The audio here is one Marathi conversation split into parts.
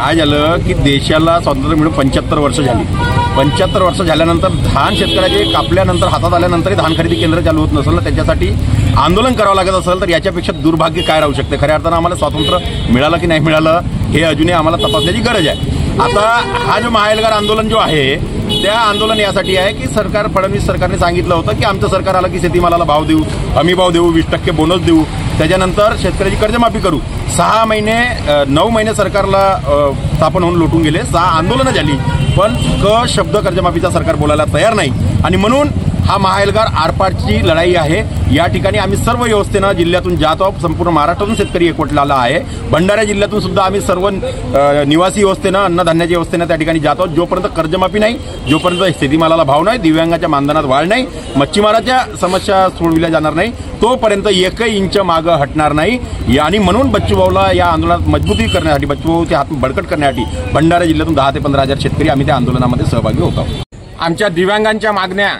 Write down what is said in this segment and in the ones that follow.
काय झालं की देशाला स्वातंत्र्य मिळून 75 वर्ष झाली. 75 वर्ष झाल्यानंतर धान शेतकऱ्याचे कापल्यानंतर हातात आल्यानंतरही धान खरेदी केंद्र चालू होत नसेल, त्याच्यासाठी आंदोलन करावं लागत असेल तर याच्यापेक्षा दुर्भाग्य काय राहू शकते. खऱ्या अर्थानं आम्हाला स्वातंत्र्य मिळालं की नाही मिळालं हे अजूनही आम्हाला तपासण्याची गरज आहे. आता हा जो महाएल्गार आंदोलन जो आहे त्या आंदोलन यासाठी आहे की फडणवीस सरकारने सांगितलं होतं की आमचं सरकार आलं की शेतीमालाला भाव देऊ, हमी भाव देऊ, 20% बोनस देऊ, त्याच्यानंतर शेतकऱ्याची कर्जमाफी करू. 9 महिने सरकारला स्थापन होऊन लुटून गेले, 6 आंदोलनं झाली, पण शब्द कर्जमाफीचा सरकार बोलायला तयार नाही. आणि म्हणून हा महाएल्गार आरपारची लढाई आहे. या ठिकाणी आम्ही सर्व व्यवस्थेनं जिल्ह्यातून जात आहोत. संपूर्ण महाराष्ट्रातून शेतकरी एकवटलेला आहे. भंडारा जिल्ह्यातून सुद्धा आम्ही सर्व निवासी व्यवस्थेनं, अन्नधान्याची व्यवस्थेनं त्या ठिकाणी जात आहोत. जोपर्यंत कर्जमाफी नाही, जोपर्यंत शेतीमालाला भाव नाही, दिव्यांगाच्या मानधनात वाढ नाही, मच्छीमाराच्या समस्या सोडविल्या जाणार नाही, तोपर्यंत एकही इंच मागं हटणार नाही. आणि म्हणून बच्चूभाऊला या आंदोलनात मजबूती करण्यासाठी, बच्चूभाऊचे हात बळकट करण्यासाठी भंडारा जिल्ह्यातून 10 ते 15 हजार शेतकरी आम्ही त्या आंदोलनामध्ये सहभागी होत आहोत. आमच्या दिव्यांगांच्या मागण्या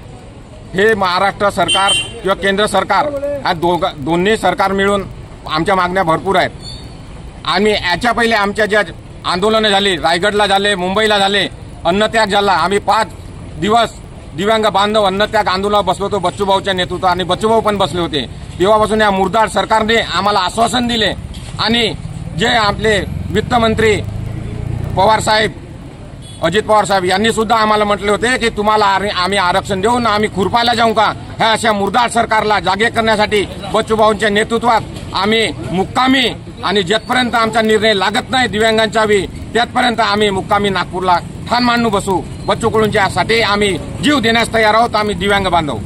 हे महाराष्ट्र सरकार किंवा केंद्र सरकार हा दोन्ही सरकार मिळून आमच्या मागण्या भरपूर आहेत. आम्ही याच्या पहिले आमच्या ज्या आंदोलनं झाली, रायगडला झाले, मुंबईला झाले, अन्नत्याग झाला. आम्ही 5 दिवस दिव्यांग बांधव अन्नत्याग आंदोलनात बसलो होतो बच्चूभाऊच्या नेतृत्वात, आणि बच्चूभाऊ पण बसले होते. तेव्हापासून या मुर्दार सरकारने आम्हाला आश्वासन दिले. आणि जे आपले वित्तमंत्री पवार साहेब, अजित पवार साहेब यांनी सुद्धा आम्हाला म्हटले होते की तुम्हाला आम्ही आरक्षण देऊन आम्ही खुरपायला जाऊ का. ह्या अशा मुर्दार सरकारला जागे करण्यासाठी बच्चूभाऊंच्या नेतृत्वात आम्ही मुक्कामी, आणि जेथपर्यंत आमचा निर्णय लागत नाही दिव्यांगांच्या त्यातपर्यंत आम्ही मुक्कामी नागपूरला ठाण मांडून बसू. बच्चू कडूंच्यासाठी आम्ही जीव देण्यास तयार आहोत. आम्ही दिव्यांग बांधव.